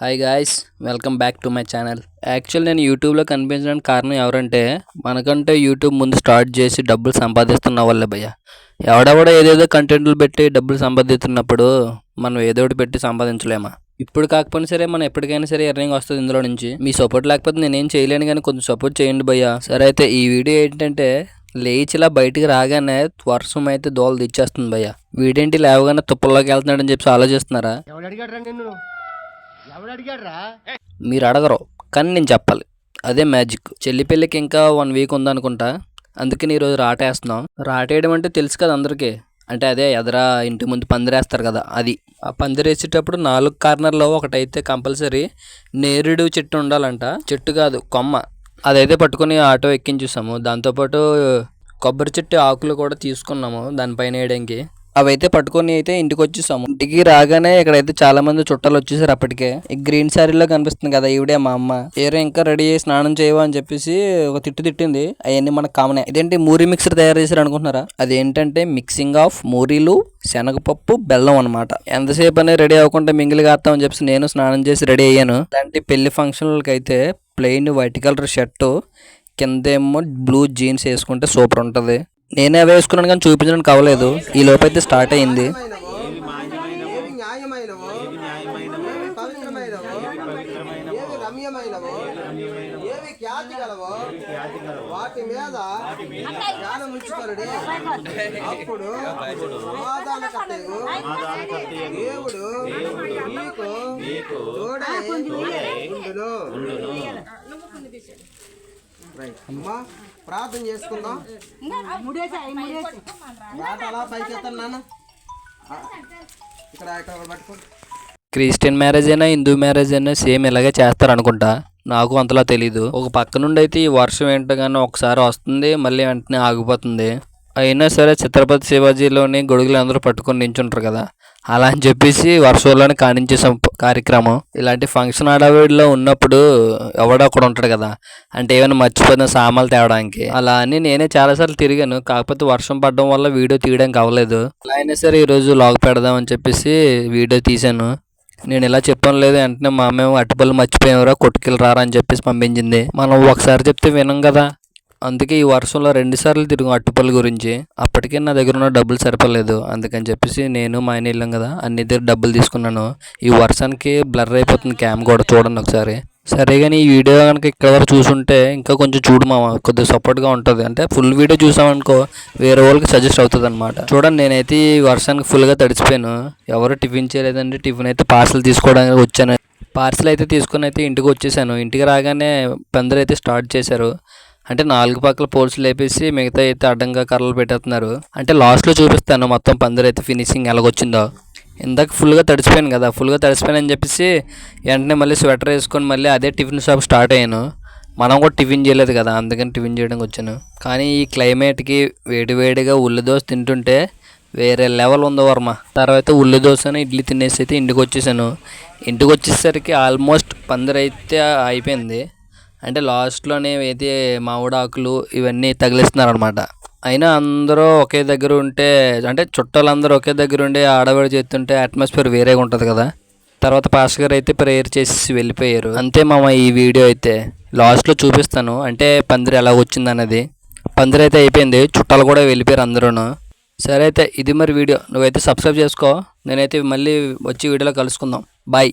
Hi guys, welcome back to my channel. Actual నేను యూట్యూబ్లో కనిపించడానికి కారణం ఎవరంటే మనకంటే యూట్యూబ్ ముందు స్టార్ట్ చేసి డబ్బులు సంపాదిస్తున్న వాళ్ళే భయ్య. ఎవడెవడో ఏదేదో కంటెంట్లు పెట్టి డబ్బులు సంపాదిస్తున్నప్పుడు మనం ఏదో ఒకటి పెట్టి సంపాదించలేమా? ఇప్పుడు కాకపోయినా సరే మనం ఎప్పటికైనా సరే ఎర్నింగ్ వస్తుంది ఇందులో నుంచి. మీ సపోర్ట్ లేకపోతే నేనేం చేయలేను, కానీ కొంచెం సపోర్ట్ చేయండి భయ్య. సరే అయితే ఈ వీడియో ఏంటంటే లేచిలా బయటికి రాగానే వర్షం అయితే దోలు తెచ్చేస్తుంది భయ్య. వీడేంటి లేవగానే తుప్పల్లోకి వెళ్తున్నాడని చెప్పి ఆలోచిస్తున్నారా? మీరు అడగరు, కానీ నేను చెప్పాలి. అదే మ్యాజిక్. చెల్లి పెళ్ళికి ఇంకా 1 వీక్ ఉందనుకుంటా, అందుకని ఈరోజు రాటేస్తున్నాం. రాటేయడం అంటే తెలుసు కదా అందరికీ, అంటే అదే ఎదరా ఇంటి ముందు పందిరేస్తారు కదా అది. ఆ పందిరేసేటప్పుడు 4 కార్నర్లో ఒకటైతే కంపల్సరీ నేరుడు చెట్టు ఉండాలంట. చెట్టు కాదు, కొమ్మ. అదైతే పట్టుకుని ఆటో ఎక్కించేసాము. దాంతోపాటు కొబ్బరి చెట్టు ఆకులు కూడా తీసుకున్నాము దానిపైన వేయడానికి. అవైతే పట్టుకొని అయితే ఇంటికి వచ్చేసాము. ఇంటికి రాగానే ఇక్కడైతే చాలా మంది చుట్టాలు వచ్చేసారు. అప్పటికే ఈ గ్రీన్ శారీలో కనిపిస్తుంది కదా, ఈవిడే మా అమ్మ. ఏరే ఇంకా రెడీ అయ్యి స్నానం చేయవా అని చెప్పేసి ఒక తిట్టింది. అవన్నీ మనకు కామనే. ఇదేంటి మూరీ మిక్సర్ తయారు చేశారు అనుకుంటున్నారా? అదేంటంటే మిక్సింగ్ ఆఫ్ మూరీలు, శనగపప్పు, బెల్లం అనమాట. ఎంతసేపు అనేది రెడీ అవ్వకుండా మింగిలి కాస్తామని చెప్పేసి నేను స్నానం చేసి రెడీ అయ్యాను. ఇలాంటి పెళ్లి ఫంక్షన్లకి అయితే ప్లెయిన్ వైట్ కలర్ షర్టు, కిందేమో బ్లూ జీన్స్ వేసుకుంటే సూపర్ ఉంటుంది. నేనే వేసుకున్నాను కానీ చూపించడానికి అవ్వలేదు. ఈ లోపైతే స్టార్ట్ అయింది. వాటి మీద ధ్యానం ఉంచుకొనుడి. అప్పుడు దేవుడు మీకు తోడై ఉండును. అమ్మా ప్రార్థన చేసుకుందాం. అలా పైకి ఎత్తాను నాన్న. ఇక్కడ పట్టుకోండి. క్రిస్టియన్ మ్యారేజ్ అయినా హిందూ మ్యారేజ్ అయినా సేమ్ ఇలాగే చేస్తారు అనుకుంటా. నాకు అంతలా తెలీదు. ఒక పక్క నుండి అయితే ఈ వర్షం ఏంటో కానీ ఒకసారి వస్తుంది, మళ్ళీ వెంటనే ఆగిపోతుంది. అయినా సరే ఛత్రపతి శివాజీలోని గొడుగులు అందరూ పట్టుకొని నించుంటారు కదా, అలా అని చెప్పేసి వర్షంలోనే కానించేసాం కార్యక్రమం. ఇలాంటి ఫంక్షన్ హడావిడిలో ఉన్నప్పుడు ఎవడో ఒకడు ఉంటాడు కదా, అంటే ఏమైనా మర్చిపోయిన సామాన్లు తేవడానికి. అలా అని నేనే చాలాసార్లు తిరిగాను, కాకపోతే వర్షం పడడం వల్ల వీడియో తీయడానికి అవ్వలేదు. అలా అయినా సరే ఈరోజు లాగ్ పెడదామని చెప్పేసి వీడియో తీశాను. నేను ఇలా చెప్పాను లేదు, వెంటనే మా అమ్మేమో అట్టుపల్లి మర్చిపోయావురా, కొట్టుకెళ్ళి రారా అని చెప్పేసి పంపించింది. మనం ఒకసారి చెప్తే వినం కదా, అందుకే ఈ వర్షంలో 2 సార్లు తిరిగాం అట్టుపల్లి గురించి. అప్పటికే నా దగ్గర ఉన్న డబ్బులు సరిపోలేదు, అందుకని చెప్పేసి నేను మా ఆయన వెళ్ళాం కదా, అన్ని దగ్గర డబ్బులు తీసుకున్నాను. ఈ వర్షానికి బ్లర్ అయిపోతుంది క్యామ్ కూడా, చూడండి ఒకసారి. సరే కానీ ఈ వీడియో కనుక ఇక్కడ వరకు చూసుంటే ఇంకా కొంచెం చూడు మామ, కొద్దిగా సపోర్ట్గా ఉంటుంది. అంటే ఫుల్ వీడియో చూసామనుకో వేరే వాళ్ళకి సజెస్ట్ అవుతుంది అనమాట. చూడండి నేనైతే ఈ వర్షానికి ఫుల్గా తడిచిపోయాను. ఎవరు టిఫిన్ చేయలేదండి. టిఫిన్ అయితే పార్సల్ తీసుకోవడానికి వచ్చాను. పార్సల్ అయితే తీసుకొని అయితే ఇంటికి వచ్చేసాను. ఇంటికి రాగానే పందిరైతే స్టార్ట్ చేశారు. అంటే 4 పక్కల పోల్స్ లేపేసి మిగతా అయితే అడ్డంగా కర్రలు పెట్టేస్తున్నారు. అంటే లాస్ట్లో చూపిస్తాను మొత్తం పందిరైతే ఫినిషింగ్ ఎలాగొచ్చిందో. ఇందాక ఫుల్గా తడిచిపోయాను కదా, ఫుల్గా తడిచిపోయానని చెప్పేసి వెంటనే మళ్ళీ స్వెటర్ వేసుకొని మళ్ళీ అదే టిఫిన్ షాప్ స్టార్ట్ అయ్యాను. మనం కూడా టిఫిన్ చేయలేదు కదా, అందుకని టిఫిన్ చేయడానికి వచ్చాను. కానీ ఈ క్లైమేట్కి వేడివేడిగా ఉల్లి దోశ తింటుంటే వేరే లెవెల్ ఉందో వర్మ. తర్వాత ఉల్లి దోశని ఇడ్లీ తినేసి అయితే ఇంటికి వచ్చేసాను. ఇంటికి వచ్చేసరికి ఆల్మోస్ట్ పందిరైతే అయిపోయింది. అంటే లాస్ట్లోనే అయితే మామిడాకులు ఇవన్నీ తగిలిస్తున్నారు అనమాట. అయినా అందరూ ఒకే దగ్గర ఉంటే, అంటే చుట్టాలందరూ ఒకే దగ్గర ఉండి ఆడవాడు చేస్తుంటే అట్మాస్ఫియర్ వేరేగా ఉంటుంది కదా. తర్వాత పాస్టర్ గారు అయితే ప్రేయర్ చేసి వెళ్ళిపోయారు. అంతే మామ ఈ వీడియో అయితే. లాస్ట్లో చూపిస్తాను అంటే పందిరి ఎలా వచ్చింది అన్నది. పందిరి అయితే అయిపోయింది, చుట్టాలు కూడా వెళ్ళిపోయారు అందరూ. సరే అయితే ఇది మరి వీడియో. నువ్వైతే సబ్స్క్రైబ్ చేసుకో. నేనైతే మళ్ళీ వచ్చి వీడియోలో కలుసుకుందాం. బాయ్.